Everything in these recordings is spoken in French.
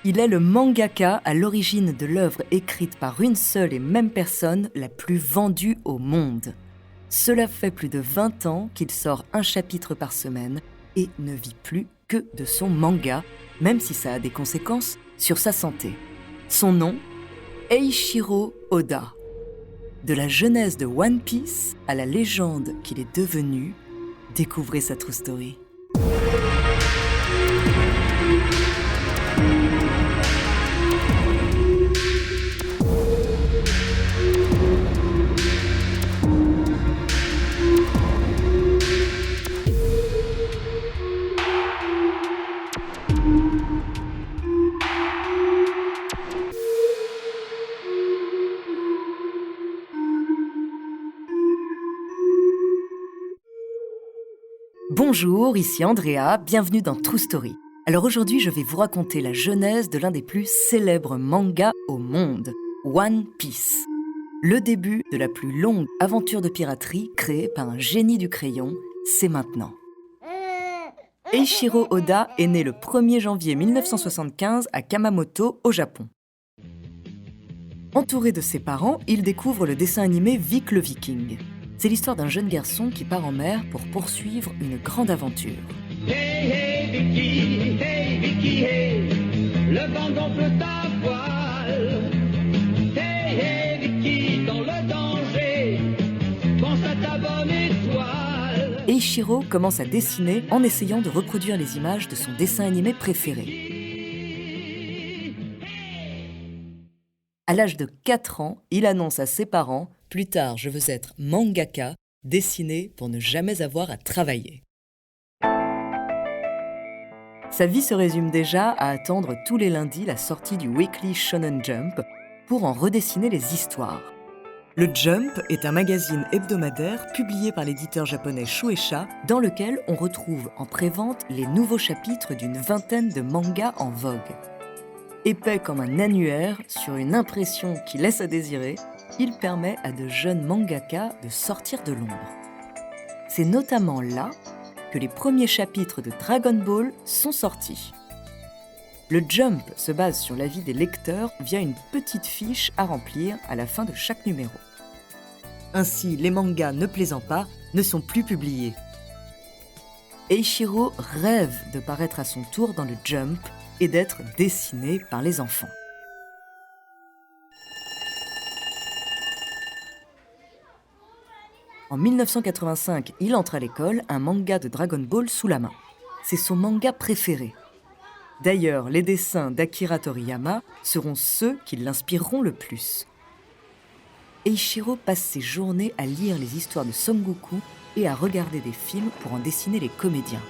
Il est le mangaka à l'origine de l'œuvre écrite par une seule et même personne la plus vendue au monde. Cela fait plus de 20 ans qu'il sort un chapitre par semaine et ne vit plus que de son manga, même si ça a des conséquences sur sa santé. Son nom, Eiichiro Oda. De la genèse de One Piece à la légende qu'il est devenu, découvrez sa true story. Bonjour, ici Andrea, bienvenue dans True Story. Alors aujourd'hui, je vais vous raconter la genèse de l'un des plus célèbres mangas au monde, One Piece. Le début de la plus longue aventure de piraterie créée par un génie du crayon, c'est maintenant. Eiichiro Oda est né le 1er janvier 1975 à Kamamoto, au Japon. Entouré de ses parents, il découvre le dessin animé Vic le Viking. C'est l'histoire d'un jeune garçon qui part en mer pour poursuivre une grande aventure. Hey, hey, Vicky, hey, Vicky, hey, le vent gonfle ta voile. Hey, hey, Vicky, dans le danger, pense à ta bonne étoile. Eiichiro commence à dessiner en essayant de reproduire les images de son dessin animé préféré. À l'âge de 4 ans, il annonce à ses parents « Plus tard, je veux être mangaka, dessiner pour ne jamais avoir à travailler ». Sa vie se résume déjà à attendre tous les lundis la sortie du Weekly Shonen Jump pour en redessiner les histoires. Le Jump est un magazine hebdomadaire publié par l'éditeur japonais Shueisha dans lequel on retrouve en prévente les nouveaux chapitres d'une vingtaine de mangas en vogue. Épais comme un annuaire, sur une impression qui laisse à désirer, il permet à de jeunes mangaka de sortir de l'ombre. C'est notamment là que les premiers chapitres de Dragon Ball sont sortis. Le Jump se base sur l'avis des lecteurs via une petite fiche à remplir à la fin de chaque numéro. Ainsi, les mangas ne plaisant pas ne sont plus publiés. Eiichiro rêve de paraître à son tour dans le Jump et d'être dessiné par les enfants. En 1985, il entre à l'école un manga de Dragon Ball sous la main. C'est son manga préféré. D'ailleurs, les dessins d'Akira Toriyama seront ceux qui l'inspireront le plus. Eiichiro passe ses journées à lire les histoires de Son Goku et à regarder des films pour en dessiner les comédiens.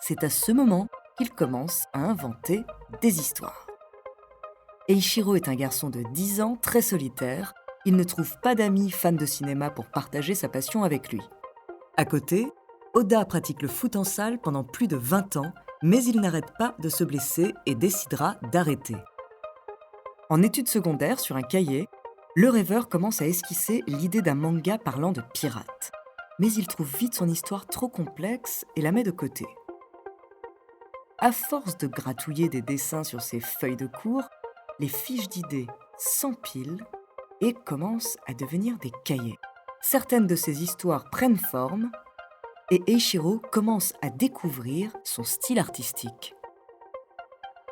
C'est à ce moment qu'il commence à inventer des histoires. Eiichiro est un garçon de 10 ans, très solitaire. Il ne trouve pas d'amis fans de cinéma pour partager sa passion avec lui. À côté, Oda pratique le foot en salle pendant plus de 20 ans, mais il n'arrête pas de se blesser et décidera d'arrêter. En études secondaires, sur un cahier, le rêveur commence à esquisser l'idée d'un manga parlant de pirates. Mais il trouve vite son histoire trop complexe et la met de côté. À force de gratouiller des dessins sur ses feuilles de cours, les fiches d'idées s'empilent et commencent à devenir des cahiers. Certaines de ces histoires prennent forme et Eiichiro commence à découvrir son style artistique.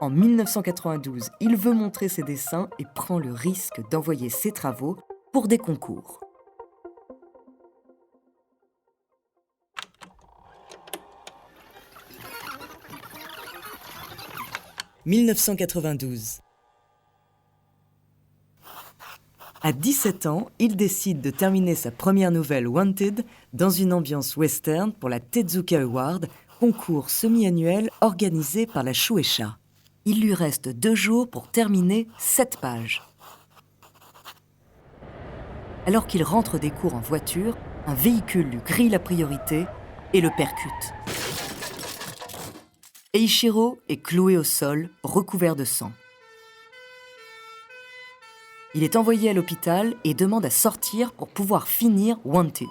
En 1992, il veut montrer ses dessins et prend le risque d'envoyer ses travaux pour des concours. « 1992. À 17 ans, il décide de terminer sa première nouvelle Wanted dans une ambiance western pour la Tezuka Award, concours semi-annuel organisé par la Shueisha. Il lui reste 2 jours pour terminer 7 pages. Alors qu'il rentre des cours en voiture, un véhicule lui grille la priorité et le percute. Eiichiro est cloué au sol, recouvert de sang. Il est envoyé à l'hôpital et demande à sortir pour pouvoir finir Wanted.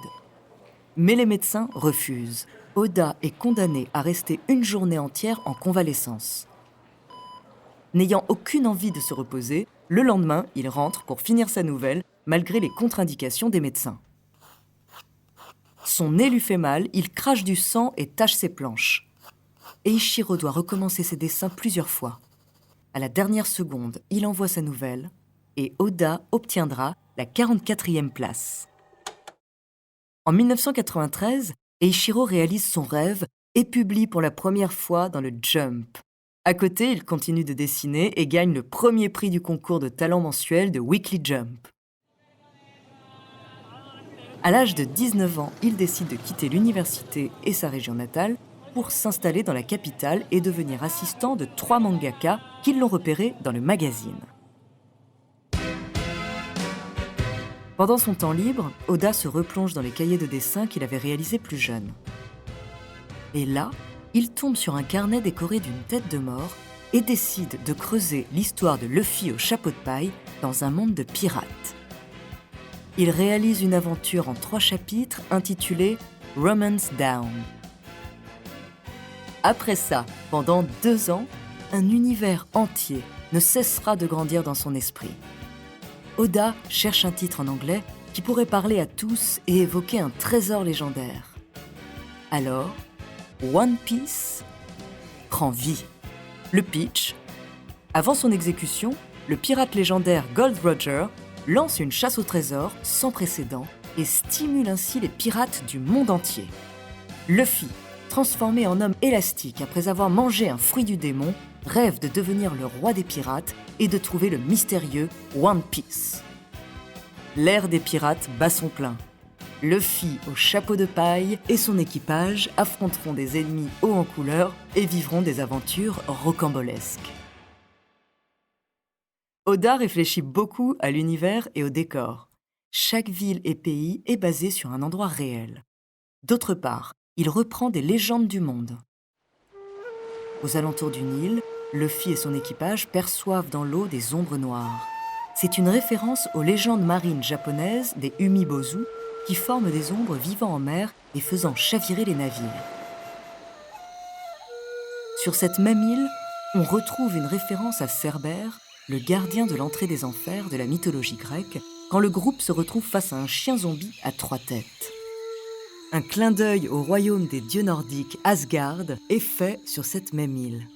Mais les médecins refusent. Oda est condamné à rester une journée entière en convalescence. N'ayant aucune envie de se reposer, le lendemain, il rentre pour finir sa nouvelle, malgré les contre-indications des médecins. Son nez lui fait mal, il crache du sang et tache ses planches. Eiichiro doit recommencer ses dessins plusieurs fois. À la dernière seconde, il envoie sa nouvelle et Oda obtiendra la 44e place. En 1993, Eiichiro réalise son rêve et publie pour la première fois dans le Jump. À côté, il continue de dessiner et gagne le premier prix du concours de talent mensuel de Weekly Jump. À l'âge de 19 ans, il décide de quitter l'université et sa région natale pour s'installer dans la capitale et devenir assistant de 3 mangaka qui l'ont repéré dans le magazine. Pendant son temps libre, Oda se replonge dans les cahiers de dessin qu'il avait réalisés plus jeune. Et là, il tombe sur un carnet décoré d'une tête de mort et décide de creuser l'histoire de Luffy au chapeau de paille dans un monde de pirates. Il réalise une aventure en 3 chapitres intitulée « Romance Down ». Après ça, pendant 2 ans, un univers entier ne cessera de grandir dans son esprit. Oda cherche un titre en anglais qui pourrait parler à tous et évoquer un trésor légendaire. Alors, One Piece prend vie. Le pitch. Avant son exécution, le pirate légendaire Gold Roger lance une chasse au trésor sans précédent et stimule ainsi les pirates du monde entier. Luffy, transformé en homme élastique après avoir mangé un fruit du démon, rêve de devenir le roi des pirates et de trouver le mystérieux One Piece. L'ère des pirates bat son plein. Luffy au chapeau de paille et son équipage affronteront des ennemis hauts en couleur et vivront des aventures rocambolesques. Oda réfléchit beaucoup à l'univers et au décor. Chaque ville et pays est basé sur un endroit réel. D'autre part, il reprend des légendes du monde. Aux alentours du Nil, Luffy et son équipage perçoivent dans l'eau des ombres noires. C'est une référence aux légendes marines japonaises des Umibozu qui forment des ombres vivant en mer et faisant chavirer les navires. Sur cette même île, on retrouve une référence à Cerbère, le gardien de l'entrée des enfers de la mythologie grecque, quand le groupe se retrouve face à un chien zombie à 3 têtes. Un clin d'œil au royaume des dieux nordiques Asgard est fait sur cette même île.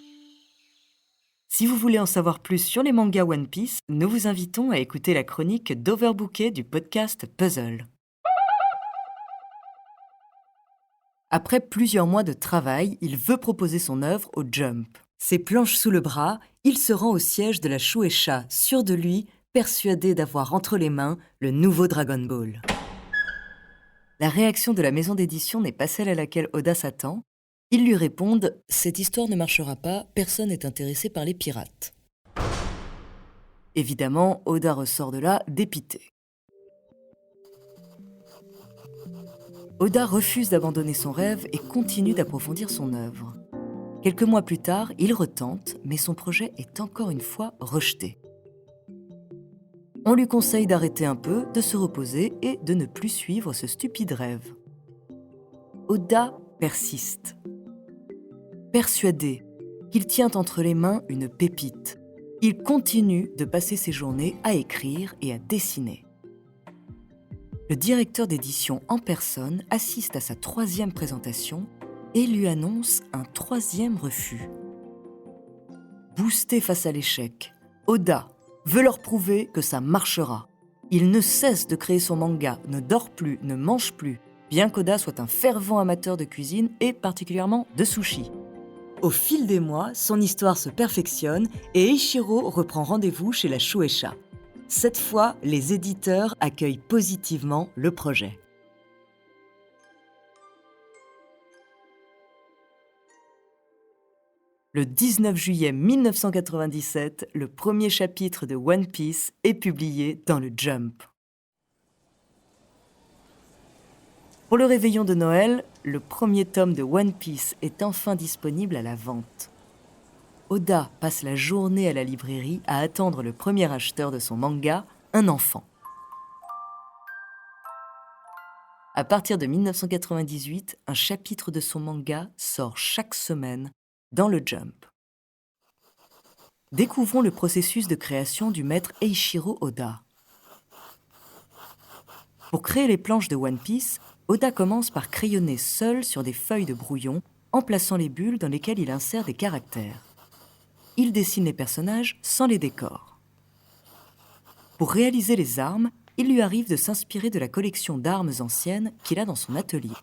Si vous voulez en savoir plus sur les mangas One Piece, nous vous invitons à écouter la chronique d'Overbooké du podcast Puzzle. Après plusieurs mois de travail, il veut proposer son œuvre au Jump. Ses planches sous le bras, il se rend au siège de la Shueisha, sûr de lui, persuadé d'avoir entre les mains le nouveau Dragon Ball. La réaction de la maison d'édition n'est pas celle à laquelle Oda s'attend. Ils lui répondent « Cette histoire ne marchera pas, personne n'est intéressé par les pirates ». Évidemment, Oda ressort de là dépité. Oda refuse d'abandonner son rêve et continue d'approfondir son œuvre. Quelques mois plus tard, il retente, mais son projet est encore une fois rejeté. On lui conseille d'arrêter un peu, de se reposer et de ne plus suivre ce stupide rêve. Oda persiste. Persuadé qu'il tient entre les mains une pépite, il continue de passer ses journées à écrire et à dessiner. Le directeur d'édition en personne assiste à sa 3e présentation et lui annonce un 3e refus. Boosté face à l'échec, Oda veut leur prouver que ça marchera. Il ne cesse de créer son manga, ne dort plus, ne mange plus, bien qu'Oda soit un fervent amateur de cuisine et particulièrement de sushi. Au fil des mois, son histoire se perfectionne et Eiichiro reprend rendez-vous chez la Shueisha. Cette fois, les éditeurs accueillent positivement le projet. Le 19 juillet 1997, le premier chapitre de One Piece est publié dans le Jump. Pour le réveillon de Noël, le premier tome de One Piece est enfin disponible à la vente. Oda passe la journée à la librairie à attendre le premier acheteur de son manga, un enfant. À partir de 1998, un chapitre de son manga sort chaque semaine dans le Jump. Découvrons le processus de création du maître Eiichiro Oda. Pour créer les planches de One Piece, Oda commence par crayonner seul sur des feuilles de brouillon en plaçant les bulles dans lesquelles il insère des caractères. Il dessine les personnages sans les décors. Pour réaliser les armes, il lui arrive de s'inspirer de la collection d'armes anciennes qu'il a dans son atelier.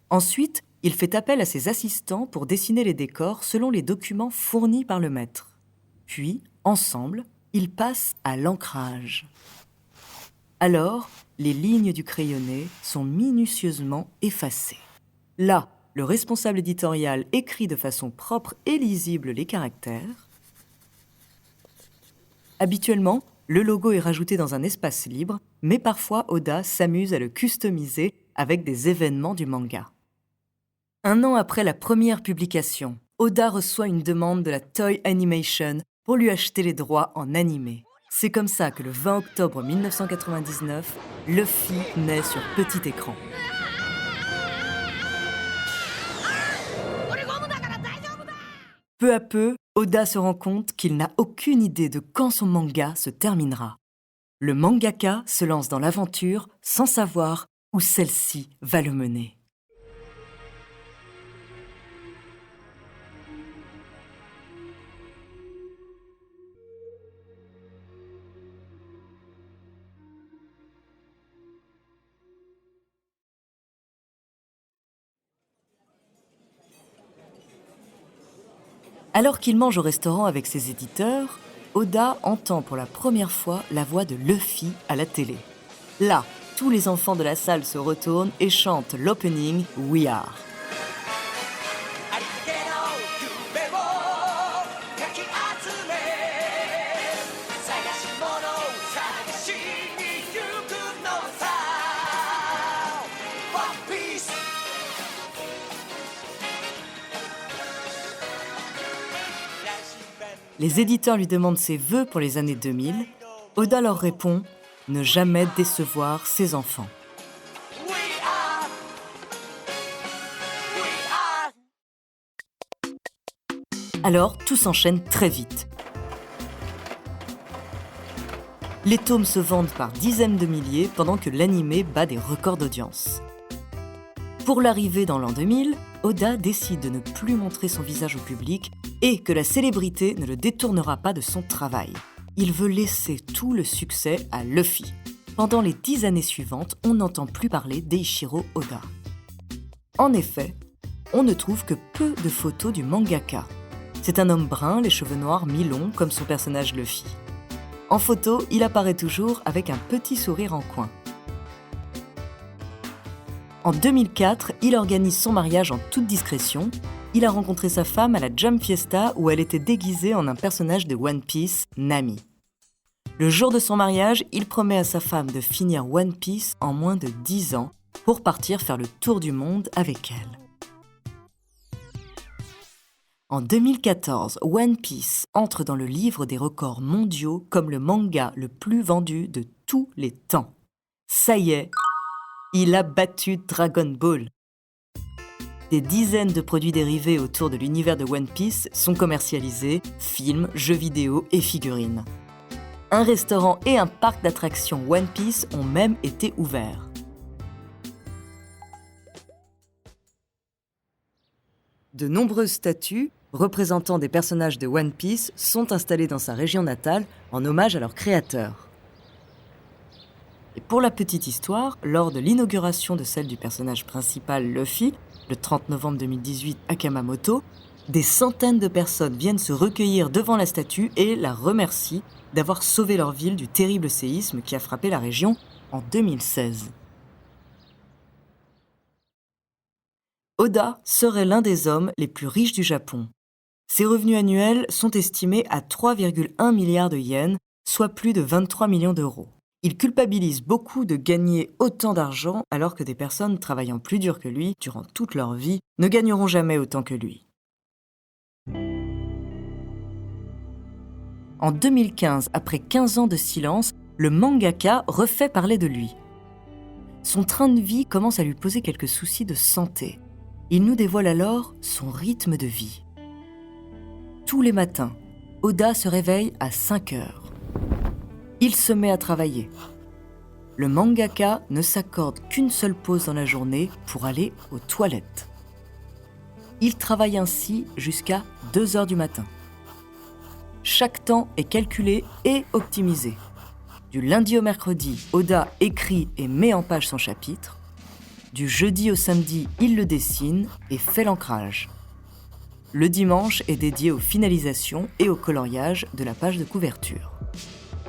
Ensuite, il fait appel à ses assistants pour dessiner les décors selon les documents fournis par le maître. Puis, ensemble, ils passent à l'ancrage. Alors, les lignes du crayonné sont minutieusement effacées. Là, le responsable éditorial écrit de façon propre et lisible les caractères. Habituellement, le logo est rajouté dans un espace libre, mais parfois Oda s'amuse à le customiser avec des événements du manga. 1 an après la première publication, Oda reçoit une demande de la Toei Animation pour lui acheter les droits en animé. C'est comme ça que le 20 octobre 1999, Luffy naît sur petit écran. Peu à peu, Oda se rend compte qu'il n'a aucune idée de quand son manga se terminera. Le mangaka se lance dans l'aventure sans savoir où celle-ci va le mener. Alors qu'il mange au restaurant avec ses éditeurs, Oda entend pour la première fois la voix de Luffy à la télé. Là, tous les enfants de la salle se retournent et chantent l'opening We Are. Les éditeurs lui demandent ses vœux pour les années 2000. Oda leur répond « Ne jamais décevoir ses enfants ». Alors, tout s'enchaîne très vite. Les tomes se vendent par dizaines de milliers pendant que l'animé bat des records d'audience. Pour l'arrivée dans l'an 2000, Oda décide de ne plus montrer son visage au public et que la célébrité ne le détournera pas de son travail. Il veut laisser tout le succès à Luffy. Pendant les 10 années suivantes, on n'entend plus parler d'Eiichiro Oda. En effet, on ne trouve que peu de photos du mangaka. C'est un homme brun, les cheveux noirs mi-longs, comme son personnage Luffy. En photo, il apparaît toujours avec un petit sourire en coin. En 2004, il organise son mariage en toute discrétion. Il a rencontré sa femme à la Jump Fiesta où elle était déguisée en un personnage de One Piece, Nami. Le jour de son mariage, il promet à sa femme de finir One Piece en moins de 10 ans pour partir faire le tour du monde avec elle. En 2014, One Piece entre dans le livre des records mondiaux comme le manga le plus vendu de tous les temps. Ça y est, il a battu Dragon Ball. Des dizaines de produits dérivés autour de l'univers de One Piece sont commercialisés, films, jeux vidéo et figurines. Un restaurant et un parc d'attractions One Piece ont même été ouverts. De nombreuses statues représentant des personnages de One Piece sont installées dans sa région natale en hommage à leurs créateurs. Et pour la petite histoire, lors de l'inauguration de celle du personnage principal Luffy, le 30 novembre 2018 à Kamamoto, des centaines de personnes viennent se recueillir devant la statue et la remercient d'avoir sauvé leur ville du terrible séisme qui a frappé la région en 2016. Oda serait l'un des hommes les plus riches du Japon. Ses revenus annuels sont estimés à 3,1 milliards de yens, soit plus de 23 millions d'euros. Il culpabilise beaucoup de gagner autant d'argent alors que des personnes travaillant plus dur que lui durant toute leur vie ne gagneront jamais autant que lui. En 2015, après 15 ans de silence, le mangaka refait parler de lui. son train de vie commence à lui poser quelques soucis de santé. Il nous dévoile alors son rythme de vie. Tous les matins, Oda se réveille à 5 heures. Il se met à travailler. Le mangaka ne s'accorde qu'une seule pause dans la journée pour aller aux toilettes. Il travaille ainsi jusqu'à 2 heures du matin. Chaque temps est calculé et optimisé. Du lundi au mercredi, Oda écrit et met en page son chapitre. Du jeudi au samedi, il le dessine et fait l'ancrage. Le dimanche est dédié aux finalisations et au coloriage de la page de couverture.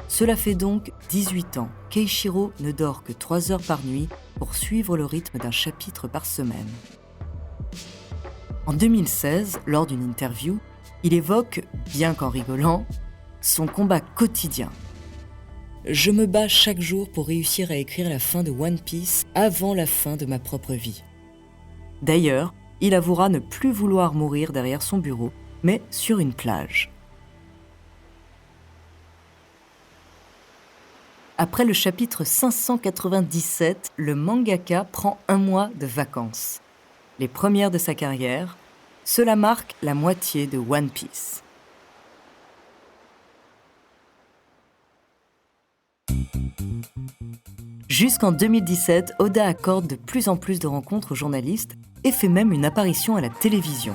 Cela fait donc 18 ans qu'Eiichiro ne dort que 3 heures par nuit pour suivre le rythme d'un chapitre par semaine. En 2016, lors d'une interview, il évoque, bien qu'en rigolant, son combat quotidien. « Je me bats chaque jour pour réussir à écrire la fin de One Piece avant la fin de ma propre vie. » D'ailleurs, il avouera ne plus vouloir mourir derrière son bureau, mais sur une plage. Après le chapitre 597, le mangaka prend 1 mois de vacances. Les premières de sa carrière, cela marque la moitié de One Piece. Jusqu'en 2017, Oda accorde de plus en plus de rencontres aux journalistes et fait même une apparition à la télévision.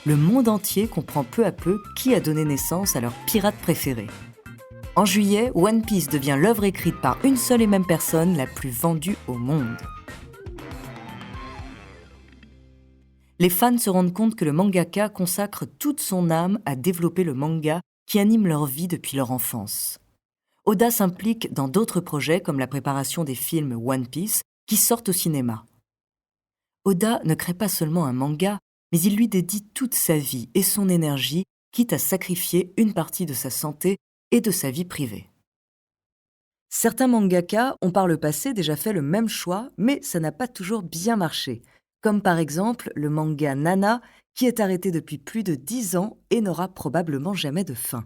Le monde entier comprend peu à peu qui a donné naissance à leur pirate préféré. En juillet, One Piece devient l'œuvre écrite par une seule et même personne la plus vendue au monde. Les fans se rendent compte que le mangaka consacre toute son âme à développer le manga qui anime leur vie depuis leur enfance. Oda s'implique dans d'autres projets comme la préparation des films One Piece qui sortent au cinéma. Oda ne crée pas seulement un manga, mais il lui dédie toute sa vie et son énergie, quitte à sacrifier une partie de sa santé et de sa vie privée. Certains mangaka ont par le passé déjà fait le même choix, mais ça n'a pas toujours bien marché, comme par exemple le manga Nana, qui est arrêté depuis plus de 10 ans et n'aura probablement jamais de fin.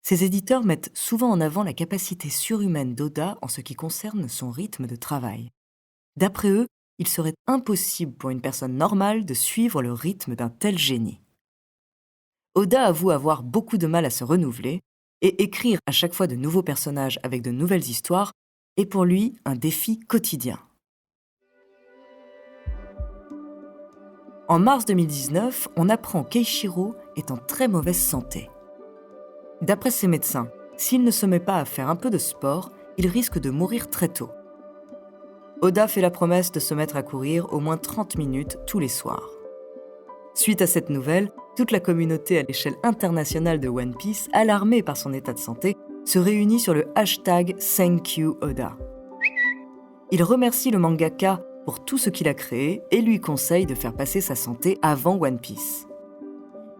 Ces éditeurs mettent souvent en avant la capacité surhumaine d'Oda en ce qui concerne son rythme de travail. D'après eux, il serait impossible pour une personne normale de suivre le rythme d'un tel génie. Oda avoue avoir beaucoup de mal à se renouveler, et écrire à chaque fois de nouveaux personnages avec de nouvelles histoires est pour lui un défi quotidien. En mars 2019, on apprend qu'Eiichiro est en très mauvaise santé. D'après ses médecins, s'il ne se met pas à faire un peu de sport, il risque de mourir très tôt. Oda fait la promesse de se mettre à courir au moins 30 minutes tous les soirs. Suite à cette nouvelle, toute la communauté à l'échelle internationale de One Piece, alarmée par son état de santé, se réunit sur le hashtag #ThankYouOda. Il remercie le mangaka pour tout ce qu'il a créé et lui conseille de faire passer sa santé avant One Piece.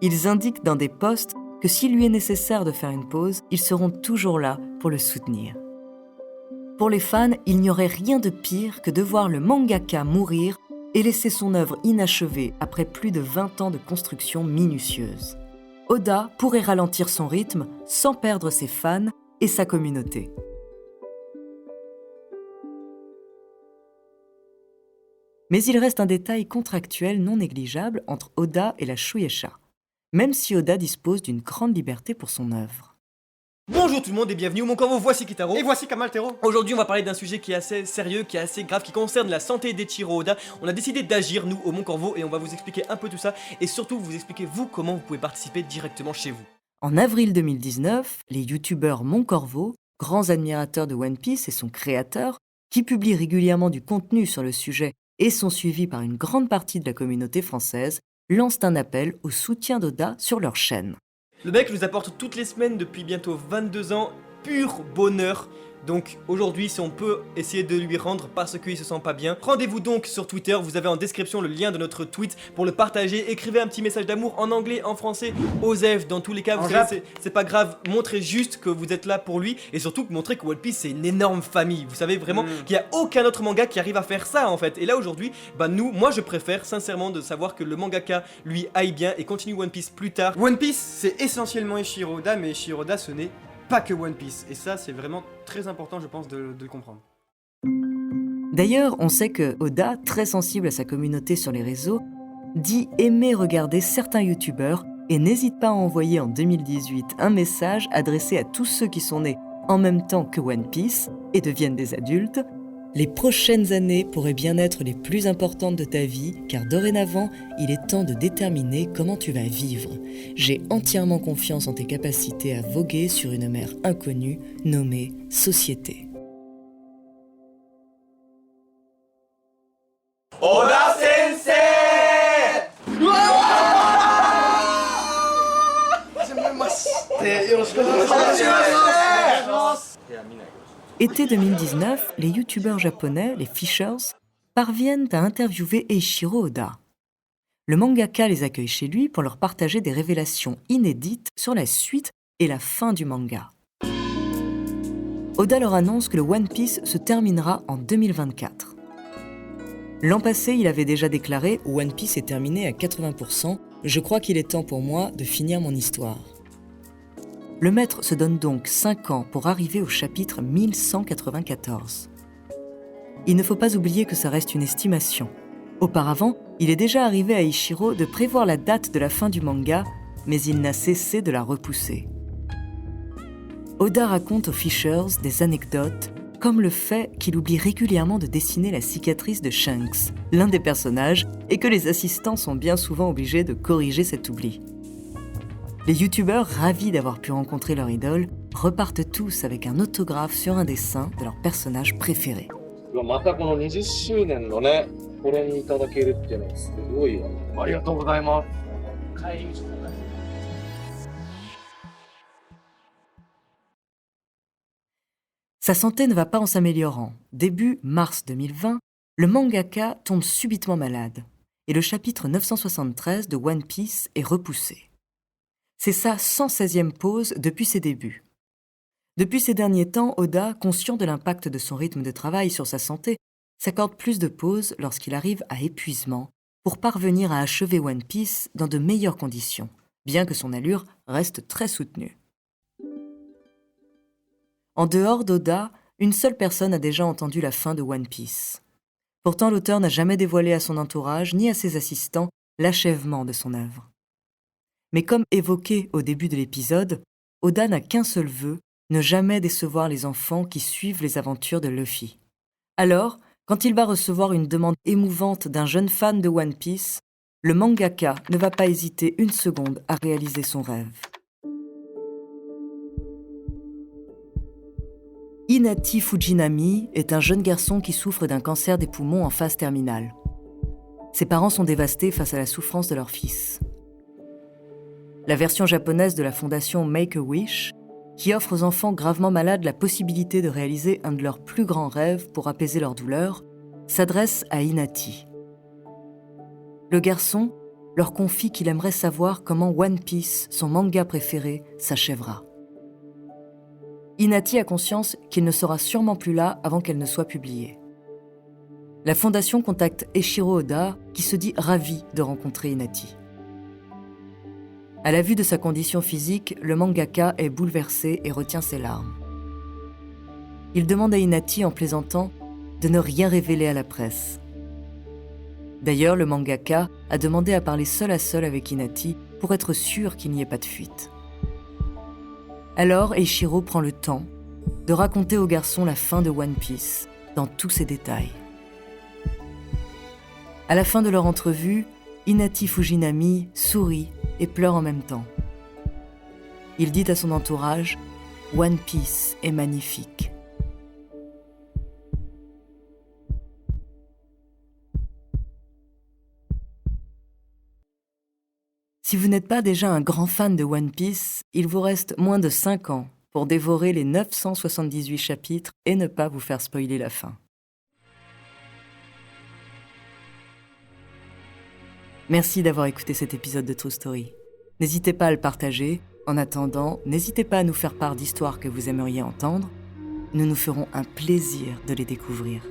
Ils indiquent dans des posts que s'il lui est nécessaire de faire une pause, ils seront toujours là pour le soutenir. Pour les fans, il n'y aurait rien de pire que de voir le mangaka mourir et laisser son œuvre inachevée après plus de 20 ans de construction minutieuse. Oda pourrait ralentir son rythme sans perdre ses fans et sa communauté. Mais il reste un détail contractuel non négligeable entre Oda et la Shueisha, même si Oda dispose d'une grande liberté pour son œuvre. Bonjour tout le monde et bienvenue au Mon Corvo, voici Kitaro. Et voici Kamal Tero. Aujourd'hui on va parler d'un sujet qui est assez sérieux, qui est assez grave, qui concerne la santé d'Eiichiro Oda. On a décidé d'agir nous au Mon Corvo et on va vous expliquer un peu tout ça et surtout vous expliquer vous comment vous pouvez participer directement chez vous. En avril 2019, les youtubeurs Mon Corvo, grands admirateurs de One Piece et son créateur, qui publient régulièrement du contenu sur le sujet et sont suivis par une grande partie de la communauté française, lancent un appel au soutien d'Oda sur leur chaîne. Le mec nous apporte toutes les semaines depuis bientôt 22 ans pur bonheur. Donc aujourd'hui, si on peut essayer de lui rendre parce qu'il se sent pas bien, rendez-vous donc sur Twitter, vous avez en description le lien de notre tweet pour le partager. Écrivez un petit message d'amour en anglais, en français, osef, dans tous les cas, vous savez, c'est pas grave. Montrez juste que vous êtes là pour lui et surtout montrez que One Piece c'est une énorme famille. Vous savez vraiment qu'il y a aucun autre manga qui arrive à faire ça en fait. Et là aujourd'hui, moi je préfère sincèrement de savoir que le mangaka lui aille bien et continue One Piece plus tard. One Piece, c'est essentiellement Eiichiro Oda, mais Eiichiro Oda, ce n'est pas que One Piece. Et ça, c'est vraiment très important, je pense, de le comprendre. D'ailleurs, on sait que Oda, très sensible à sa communauté sur les réseaux, dit aimer regarder certains youtubeurs et n'hésite pas à envoyer en 2018 un message adressé à tous ceux qui sont nés en même temps que One Piece et deviennent des adultes. Les prochaines années pourraient bien être les plus importantes de ta vie, car dorénavant, il est temps de déterminer comment tu vas vivre. J'ai entièrement confiance en tes capacités à voguer sur une mer inconnue nommée société. Oda Sensei! Été 2019, les youtubeurs japonais, les Fishers, parviennent à interviewer Eiichiro Oda. Le mangaka les accueille chez lui pour leur partager des révélations inédites sur la suite et la fin du manga. Oda leur annonce que le One Piece se terminera en 2024. L'an passé, il avait déjà déclaré « One Piece est terminé à 80%, je crois qu'il est temps pour moi de finir mon histoire ». Le maître se donne donc 5 ans pour arriver au chapitre 1194. Il ne faut pas oublier que ça reste une estimation. Auparavant, il est déjà arrivé à Eiichiro de prévoir la date de la fin du manga, mais il n'a cessé de la repousser. Oda raconte aux Fishers des anecdotes, comme le fait qu'il oublie régulièrement de dessiner la cicatrice de Shanks, l'un des personnages, et que les assistants sont bien souvent obligés de corriger cet oubli. Les youtubeurs, ravis d'avoir pu rencontrer leur idole, repartent tous avec un autographe sur un dessin de leur personnage préféré. またこの20周年のね、これにいただけるっていうのはすごいわ。ありがとうございます。Sa santé ne va pas en s'améliorant. Début mars 2020, le mangaka tombe subitement malade et le chapitre 973 de One Piece est repoussé. C'est sa 116e pause depuis ses débuts. Depuis ces derniers temps, Oda, conscient de l'impact de son rythme de travail sur sa santé, s'accorde plus de pauses lorsqu'il arrive à épuisement pour parvenir à achever One Piece dans de meilleures conditions, bien que son allure reste très soutenue. En dehors d'Oda, une seule personne a déjà entendu la fin de One Piece. Pourtant, l'auteur n'a jamais dévoilé à son entourage ni à ses assistants l'achèvement de son œuvre. Mais comme évoqué au début de l'épisode, Oda n'a qu'un seul vœu, ne jamais décevoir les enfants qui suivent les aventures de Luffy. Alors, quand il va recevoir une demande émouvante d'un jeune fan de One Piece, le mangaka ne va pas hésiter une seconde à réaliser son rêve. Hinati Fujinami est un jeune garçon qui souffre d'un cancer des poumons en phase terminale. Ses parents sont dévastés face à la souffrance de leur fils. La version japonaise de la fondation Make-A-Wish, qui offre aux enfants gravement malades la possibilité de réaliser un de leurs plus grands rêves pour apaiser leur douleur, s'adresse à Hinati. Le garçon leur confie qu'il aimerait savoir comment One Piece, son manga préféré, s'achèvera. Hinati a conscience qu'il ne sera sûrement plus là avant qu'elle ne soit publiée. La fondation contacte Eiichiro Oda, qui se dit ravi de rencontrer Hinati. À la vue de sa condition physique, le mangaka est bouleversé et retient ses larmes. Il demande à Hinati en plaisantant de ne rien révéler à la presse. D'ailleurs, le mangaka a demandé à parler seul à seul avec Hinati pour être sûr qu'il n'y ait pas de fuite. Alors, Eiichiro prend le temps de raconter au garçon la fin de One Piece dans tous ses détails. À la fin de leur entrevue, Hinati Fujinami sourit et pleure en même temps. Il dit à son entourage « One Piece est magnifique ». Si vous n'êtes pas déjà un grand fan de One Piece, il vous reste moins de 5 ans pour dévorer les 978 chapitres et ne pas vous faire spoiler la fin. Merci d'avoir écouté cet épisode de True Story. N'hésitez pas à le partager. En attendant, n'hésitez pas à nous faire part d'histoires que vous aimeriez entendre. Nous nous ferons un plaisir de les découvrir.